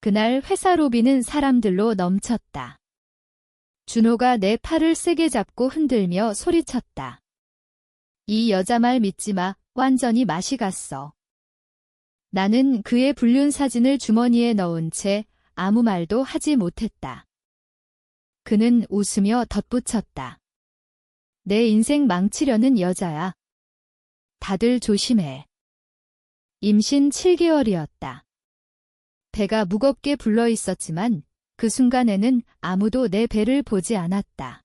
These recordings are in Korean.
그날 회사 로비는 사람들로 넘쳤다. 준호가 내 팔을 세게 잡고 흔들며 소리쳤다. 이 여자 말 믿지 마. 완전히 맛이 갔어. 나는 그의 불륜 사진을 주머니에 넣은 채 아무 말도 하지 못했다. 그는 웃으며 덧붙였다. 내 인생 망치려는 여자야. 다들 조심해. 임신 7개월이었다. 배가 무겁게 불러 있었지만 그 순간에는 아무도 내 배를 보지 않았다.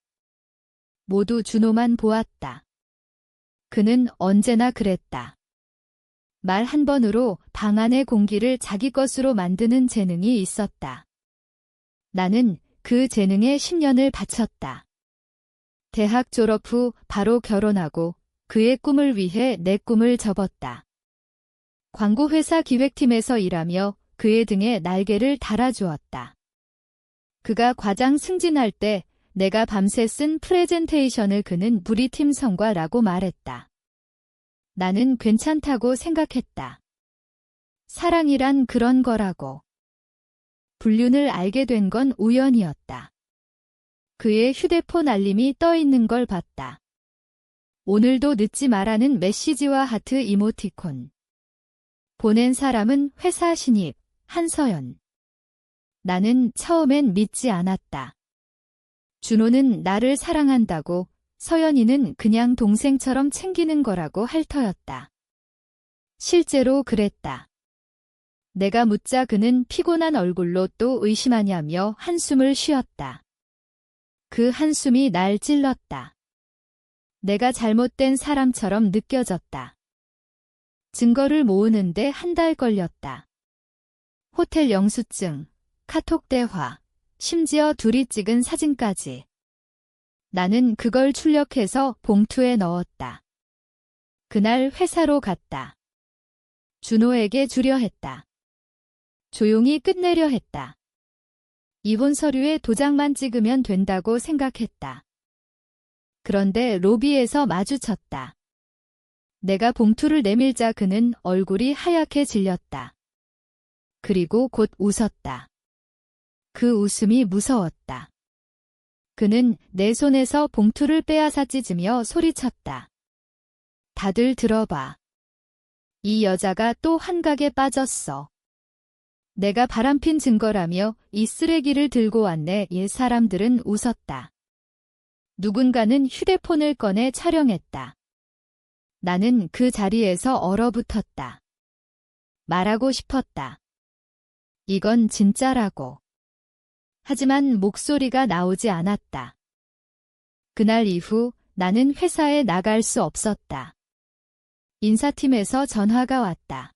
모두 준호만 보았다. 그는 언제나 그랬다. 말 한 번으로 방 안의 공기를 자기 것으로 만드는 재능이 있었다. 나는 그 재능에 10년을 바쳤다. 대학 졸업 후 바로 결혼하고 그의 꿈을 위해 내 꿈을 접었다. 광고회사 기획팀에서 일하며 그의 등에 날개를 달아주었다. 그가 과장 승진할 때 내가 밤새 쓴 프레젠테이션을 그는 우리 팀 성과라고 말했다. 나는 괜찮다고 생각했다. 사랑이란 그런 거라고. 불륜을 알게 된 건 우연이었다. 그의 휴대폰 알림이 떠 있는 걸 봤다. 오늘도 늦지 말라는 메시지와 하트 이모티콘. 보낸 사람은 회사 신입, 한서연. 나는 처음엔 믿지 않았다. 준호는 나를 사랑한다고, 서연이는 그냥 동생처럼 챙기는 거라고 핥터였다. 실제로 그랬다. 내가 묻자 그는 피곤한 얼굴로 또 의심하냐며 한숨을 쉬었다. 그 한숨이 날 찔렀다. 내가 잘못된 사람처럼 느껴졌다. 증거를 모으는데 한 달 걸렸다. 호텔 영수증, 카톡 대화, 심지어 둘이 찍은 사진까지. 나는 그걸 출력해서 봉투에 넣었다. 그날 회사로 갔다. 준호에게 주려 했다. 조용히 끝내려 했다. 이혼 서류에 도장만 찍으면 된다고 생각했다. 그런데 로비에서 마주쳤다. 내가 봉투를 내밀자 그는 얼굴이 하얗게 질렸다. 그리고 곧 웃었다. 그 웃음이 무서웠다. 그는 내 손에서 봉투를 빼앗아 찢으며 소리쳤다. 다들 들어봐. 이 여자가 또 환각에 빠졌어. 내가 바람핀 증거라며 이 쓰레기를 들고 왔네. 사람들은 웃었다. 누군가는 휴대폰을 꺼내 촬영했다. 나는 그 자리에서 얼어붙었다. 말하고 싶었다. 이건 진짜라고. 하지만 목소리가 나오지 않았다. 그날 이후 나는 회사에 나갈 수 없었다. 인사팀에서 전화가 왔다.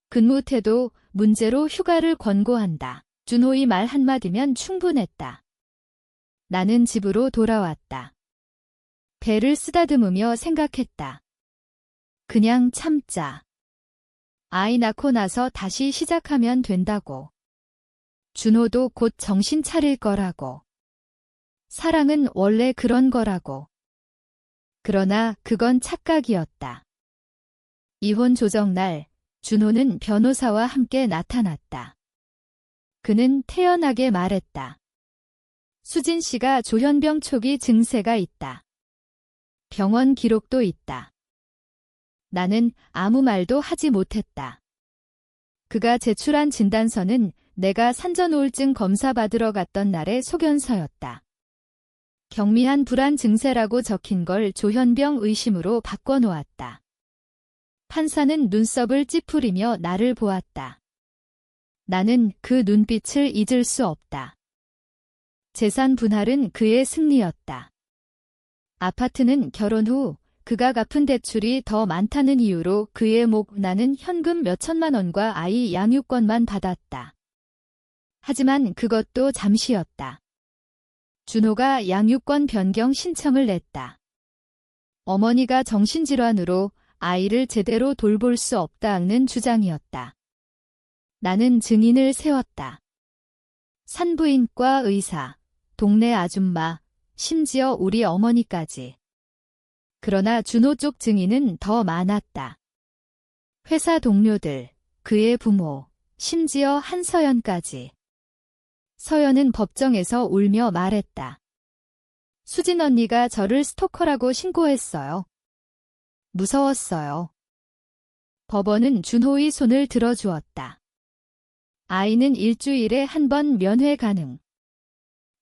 근무 태도 문제로 휴가를 권고한다. 준호의 말 한마디면 충분했다. 나는 집으로 돌아왔다. 배를 쓰다듬으며 생각했다. 그냥 참자. 아이 낳고 나서 다시 시작하면 된다고. 준호도 곧 정신 차릴 거라고. 사랑은 원래 그런 거라고. 그러나 그건 착각이었다. 이혼 조정날, 준호는 변호사와 함께 나타났다. 그는 태연하게 말했다. 수진 씨가 조현병 초기 증세가 있다. 병원 기록도 있다. 나는 아무 말도 하지 못했다. 그가 제출한 진단서는 내가 산전우울증 검사 받으러 갔던 날의 소견서였다. 경미한 불안 증세라고 적힌 걸 조현병 의심으로 바꿔놓았다. 판사는 눈썹을 찌푸리며 나를 보았다. 나는 그 눈빛을 잊을 수 없다. 재산 분할은 그의 승리였다. 아파트는 결혼 후 그가 갚은 대출이 더 많다는 이유로 그의 목 나는 현금 몇천만 원과 아이 양육권만 받았다. 하지만 그것도 잠시였다. 준호가 양육권 변경 신청을 냈다. 어머니가 정신질환으로 아이를 제대로 돌볼 수 없다는 주장이었다. 나는 증인을 세웠다. 산부인과 의사, 동네 아줌마, 심지어 우리 어머니까지. 그러나 준호 쪽 증인은 더 많았다. 회사 동료들, 그의 부모, 심지어 한서연까지. 서연은 법정에서 울며 말했다. 수진 언니가 저를 스토커라고 신고했어요. 무서웠어요. 법원은 준호의 손을 들어주었다. 아이는 일주일에 한 번 면회 가능.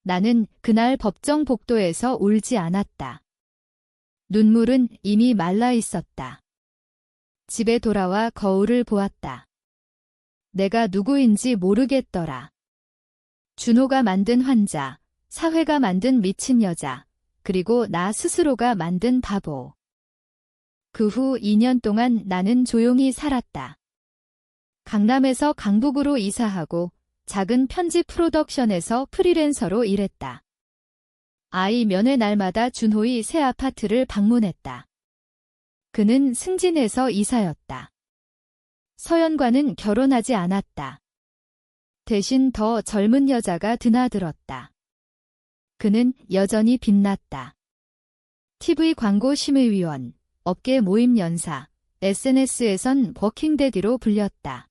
나는 그날 법정 복도에서 울지 않았다. 눈물은 이미 말라 있었다. 집에 돌아와 거울을 보았다. 내가 누구인지 모르겠더라. 준호가 만든 환자, 사회가 만든 미친 여자, 그리고 나 스스로가 만든 바보. 그 후 2년 동안 나는 조용히 살았다. 강남에서 강북으로 이사하고 작은 편집 프로덕션에서 프리랜서로 일했다. 아이 면회 날마다 준호의 새 아파트를 방문했다. 그는 승진해서 이사였다. 서연과는 결혼하지 않았다. 대신 더 젊은 여자가 드나들었다. 그는 여전히 빛났다. TV 광고 심의위원, 업계 모임 연사, SNS에선 버킹데디로 불렸다.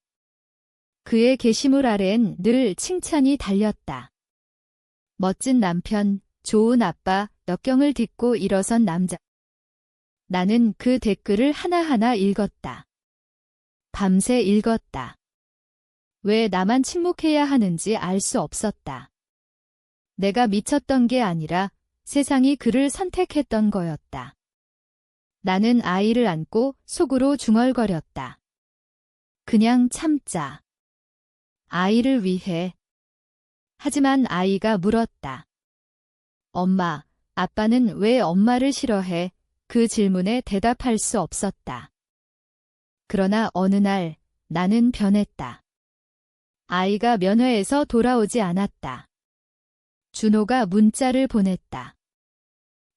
그의 게시물 아래엔 늘 칭찬이 달렸다. 멋진 남편, 좋은 아빠, 역경을 딛고 일어선 남자. 나는 그 댓글을 하나하나 읽었다. 밤새 읽었다. 왜 나만 침묵해야 하는지 알 수 없었다. 내가 미쳤던 게 아니라 세상이 그를 선택했던 거였다. 나는 아이를 안고 속으로 중얼거렸다. 그냥 참자. 아이를 위해. 하지만 아이가 물었다. 엄마, 아빠는 왜 엄마를 싫어해? 그 질문에 대답할 수 없었다. 그러나 어느 날 나는 변했다. 아이가 면회에서 돌아오지 않았다. 준호가 문자를 보냈다.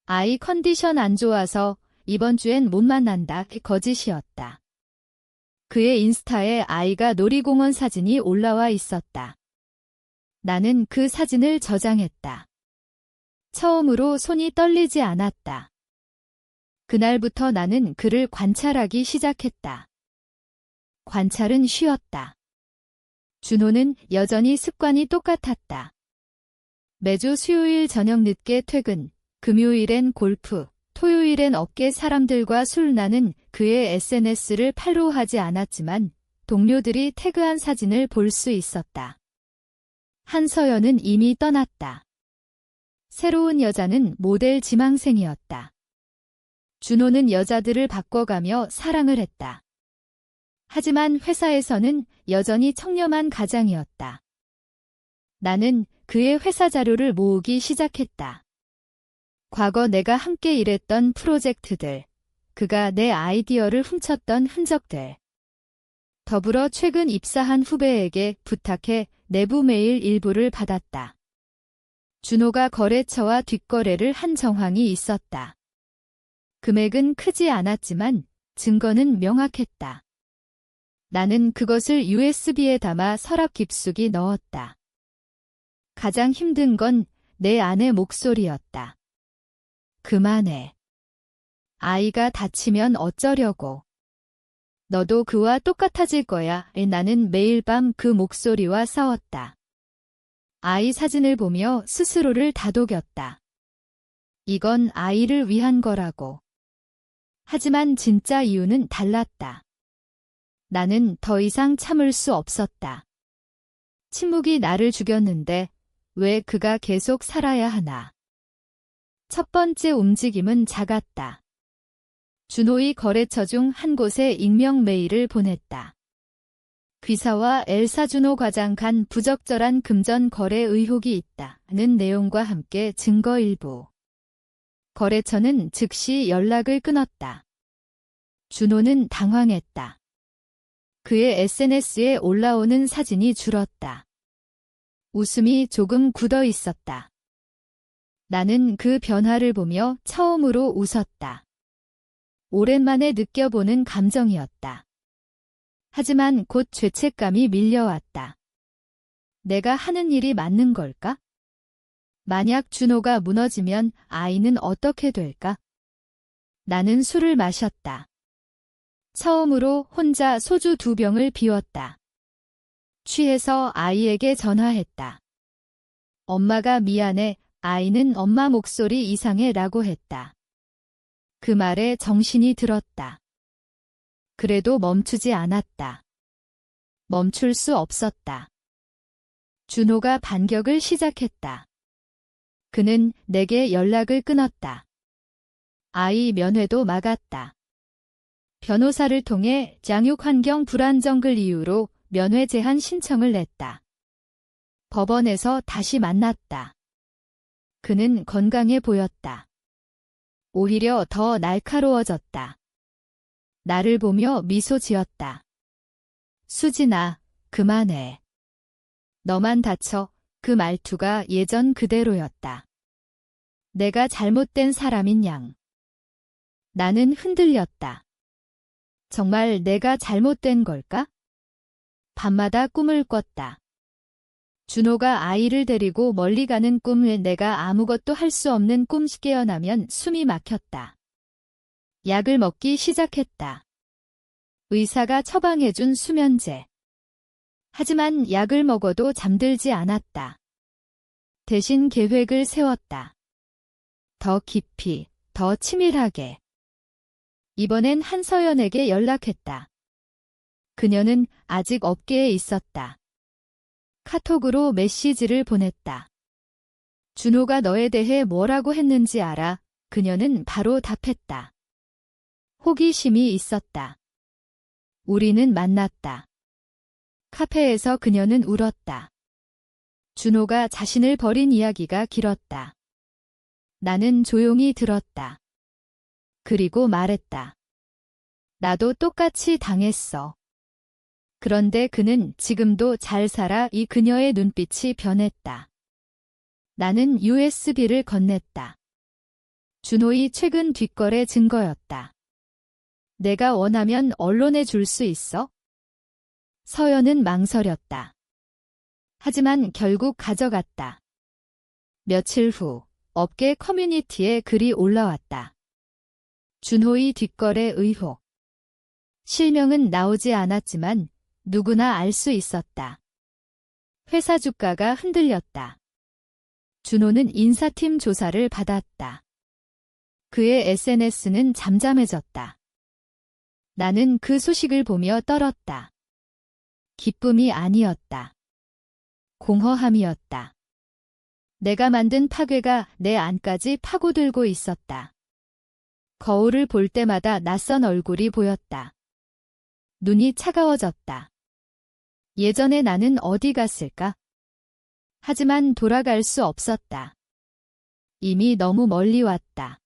아이 컨디션 안 좋아서 이번 주엔 못 만난다. 거짓이었다. 그의 인스타에 아이가 놀이공원 사진이 올라와 있었다. 나는 그 사진을 저장했다. 처음으로 손이 떨리지 않았다. 그날부터 나는 그를 관찰하기 시작했다. 관찰은 쉬었다. 준호는 여전히 습관이 똑같았다. 매주 수요일 저녁 늦게 퇴근, 금요일엔 골프, 토요일엔 업계 사람들과 술. 나는 그의 SNS를 팔로우하지 않았지만 동료들이 태그한 사진을 볼 수 있었다. 한서연은 이미 떠났다. 새로운 여자는 모델 지망생이었다. 준호는 여자들을 바꿔가며 사랑을 했다. 하지만 회사에서는 여전히 청렴한 가장이었다. 나는 그의 회사 자료를 모으기 시작했다. 과거 내가 함께 일했던 프로젝트들, 그가 내 아이디어를 훔쳤던 흔적들. 더불어 최근 입사한 후배에게 부탁해 내부 메일 일부를 받았다. 준호가 거래처와 뒷거래를 한 정황이 있었다. 금액은 크지 않았지만 증거는 명확했다. 나는 그것을 USB에 담아 서랍 깊숙이 넣었다. 가장 힘든 건 내 아내 목소리였다. 그만해. 아이가 다치면 어쩌려고. 너도 그와 똑같아질 거야. 나는 매일 밤 그 목소리와 싸웠다. 아이 사진을 보며 스스로를 다독였다. 이건 아이를 위한 거라고. 하지만 진짜 이유는 달랐다. 나는 더 이상 참을 수 없었다. 침묵이 나를 죽였는데 왜 그가 계속 살아야 하나. 첫 번째 움직임은 작았다. 준호의 거래처 중 한 곳에 익명 메일을 보냈다. 귀사와 엘사 준호 과장 간 부적절한 금전 거래 의혹이 있다는 내용과 함께 증거 일부. 거래처는 즉시 연락을 끊었다. 준호는 당황했다. 그의 SNS에 올라오는 사진이 줄었다. 웃음이 조금 굳어 있었다. 나는 그 변화를 보며 처음으로 웃었다. 오랜만에 느껴보는 감정이었다. 하지만 곧 죄책감이 밀려왔다. 내가 하는 일이 맞는 걸까? 만약 준호가 무너지면 아이는 어떻게 될까? 나는 술을 마셨다. 처음으로 혼자 소주 2병을 비웠다. 취해서 아이에게 전화했다. 엄마가 미안해. 아이는 엄마 목소리 이상해 라고 했다. 그 말에 정신이 들었다. 그래도 멈추지 않았다. 멈출 수 없었다. 준호가 반격을 시작했다. 그는 내게 연락을 끊었다. 아이 면회도 막았다. 변호사를 통해 양육 환경 불안정을 이유로 면회 제한 신청을 냈다. 법원에서 다시 만났다. 그는 건강해 보였다. 오히려 더 날카로워졌다. 나를 보며 미소 지었다. 수진아, 그만해. 너만 다쳐. 그 말투가 예전 그대로였다. 내가 잘못된 사람인 양. 나는 흔들렸다. 정말 내가 잘못된 걸까? 밤마다 꿈을 꿨다. 준호가 아이를 데리고 멀리 가는 꿈을 내가 아무것도 할 수 없는 꿈 깨어나면 숨이 막혔다. 약을 먹기 시작했다. 의사가 처방해준 수면제. 하지만 약을 먹어도 잠들지 않았다. 대신 계획을 세웠다. 더 깊이, 더 치밀하게. 이번엔 한서연에게 연락했다. 그녀는 아직 업계에 있었다. 카톡으로 메시지를 보냈다. 준호가 너에 대해 뭐라고 했는지 알아? 그녀는 바로 답했다. 호기심이 있었다. 우리는 만났다. 카페에서 그녀는 울었다. 준호가 자신을 버린 이야기가 길었다. 나는 조용히 들었다. 그리고 말했다. 나도 똑같이 당했어. 그런데 그는 지금도 잘 살아. 이 그녀의 눈빛이 변했다. 나는 USB를 건넸다. 준호의 최근 뒷거래 증거였다. 내가 원하면 언론에 줄 수 있어? 서연은 망설였다. 하지만 결국 가져갔다. 며칠 후 업계 커뮤니티에 글이 올라왔다. 준호의 뒷거래 의혹. 실명은 나오지 않았지만 누구나 알 수 있었다. 회사 주가가 흔들렸다. 준호는 인사팀 조사를 받았다. 그의 SNS는 잠잠해졌다. 나는 그 소식을 보며 떨었다. 기쁨이 아니었다. 공허함이었다. 내가 만든 파괴가 내 안까지 파고들고 있었다. 거울을 볼 때마다 낯선 얼굴이 보였다. 눈이 차가워졌다. 예전에 나는 어디 갔을까? 하지만 돌아갈 수 없었다. 이미 너무 멀리 왔다.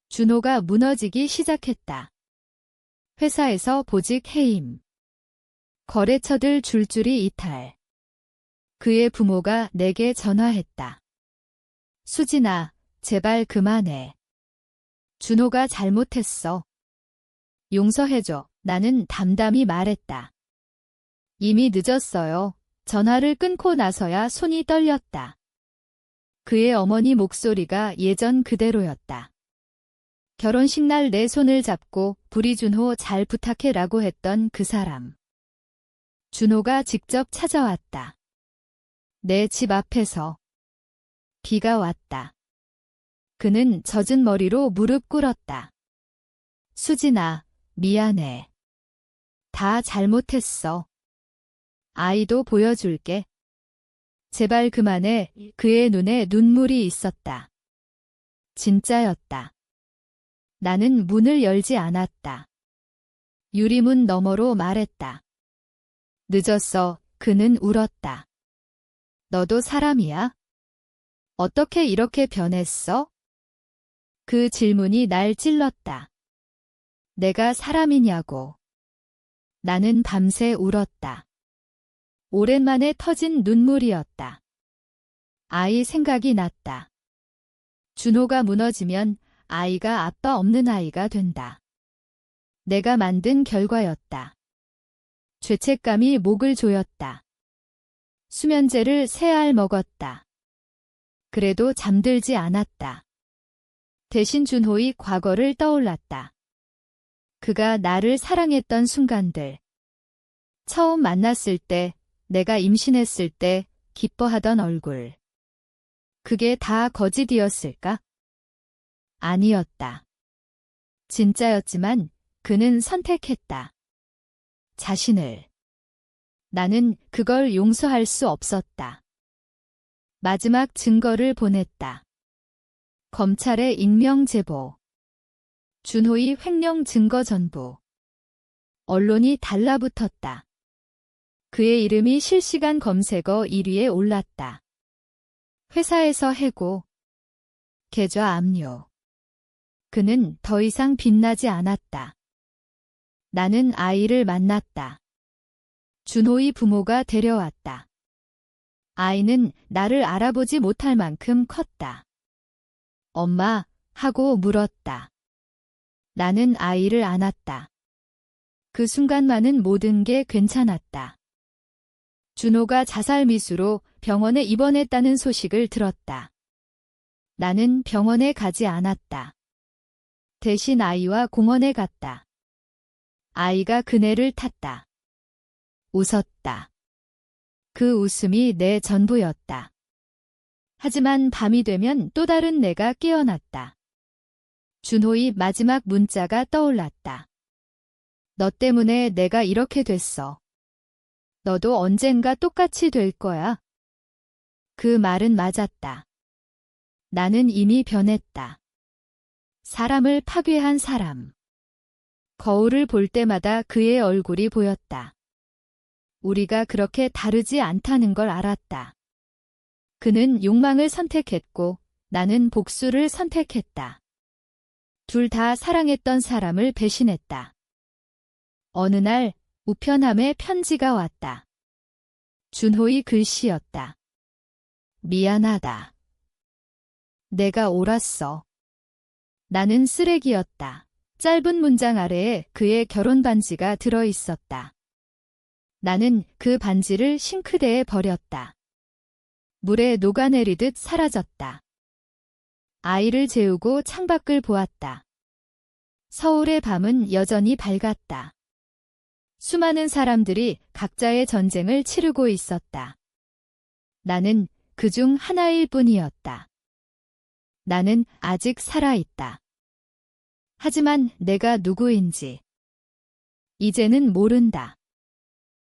준호가 무너지기 시작했다. 회사에서 보직 해임. 거래처들 줄줄이 이탈. 그의 부모가 내게 전화했다. 수진아, 제발 그만해. 준호가 잘못했어. 용서해줘. 나는 담담히 말했다. 이미 늦었어요. 전화를 끊고 나서야 손이 떨렸다. 그의 어머니 목소리가 예전 그대로였다. 결혼식 날 내 손을 잡고 부리 준호 잘 부탁해라고 했던 그 사람. 준호가 직접 찾아왔다. 내 집 앞에서. 비가 왔다. 그는 젖은 머리로 무릎 꿇었다. 수진아, 미안해. 다 잘못했어. 아이도 보여줄게. 제발 그만해. 그의 눈에 눈물이 있었다. 진짜였다. 나는 문을 열지 않았다. 유리문 너머로 말했다. 늦었어. 그는 울었다. 너도 사람이야? 어떻게 이렇게 변했어? 그 질문이 날 찔렀다. 내가 사람이냐고. 나는 밤새 울었다. 오랜만에 터진 눈물이었다. 아이 생각이 났다. 준호가 무너지면 아이가 아빠 없는 아이가 된다. 내가 만든 결과였다. 죄책감이 목을 조였다. 수면제를 3알 먹었다. 그래도 잠들지 않았다. 대신 준호의 과거를 떠올랐다. 그가 나를 사랑했던 순간들. 처음 만났을 때 내가 임신했을 때 기뻐하던 얼굴. 그게 다 거짓이었을까? 아니었다. 진짜였지만 그는 선택했다. 자신을. 나는 그걸 용서할 수 없었다. 마지막 증거를 보냈다. 검찰의 익명 제보. 준호의 횡령 증거 전부. 언론이 달라붙었다. 그의 이름이 실시간 검색어 1위에 올랐다. 회사에서 해고. 계좌 압류. 그는 더 이상 빛나지 않았다. 나는 아이를 만났다. 준호의 부모가 데려왔다. 아이는 나를 알아보지 못할 만큼 컸다. 엄마, 하고 물었다. 나는 아이를 안았다. 그 순간만은 모든 게 괜찮았다. 준호가 자살 미수로 병원에 입원했다는 소식을 들었다. 나는 병원에 가지 않았다. 대신 아이와 공원에 갔다. 아이가 그네를 탔다. 웃었다. 그 웃음이 내 전부였다. 하지만 밤이 되면 또 다른 내가 깨어났다. 준호의 마지막 문자가 떠올랐다. 너 때문에 내가 이렇게 됐어. 너도 언젠가 똑같이 될 거야. 그 말은 맞았다. 나는 이미 변했다. 사람을 파괴한 사람. 거울을 볼 때마다 그의 얼굴이 보였다. 우리가 그렇게 다르지 않다는 걸 알았다. 그는 욕망을 선택했고 나는 복수를 선택했다. 둘 다 사랑했던 사람을 배신했다. 어느 날 우편함에 편지가 왔다. 준호의 글씨였다. 미안하다. 내가 옳았어. 나는 쓰레기였다. 짧은 문장 아래에 그의 결혼 반지가 들어 있었다. 나는 그 반지를 싱크대에 버렸다. 물에 녹아내리듯 사라졌다. 아이를 재우고 창밖을 보았다. 서울의 밤은 여전히 밝았다. 수많은 사람들이 각자의 전쟁을 치르고 있었다. 나는 그중 하나일 뿐이었다. 나는 아직 살아있다. 하지만 내가 누구인지 이제는 모른다.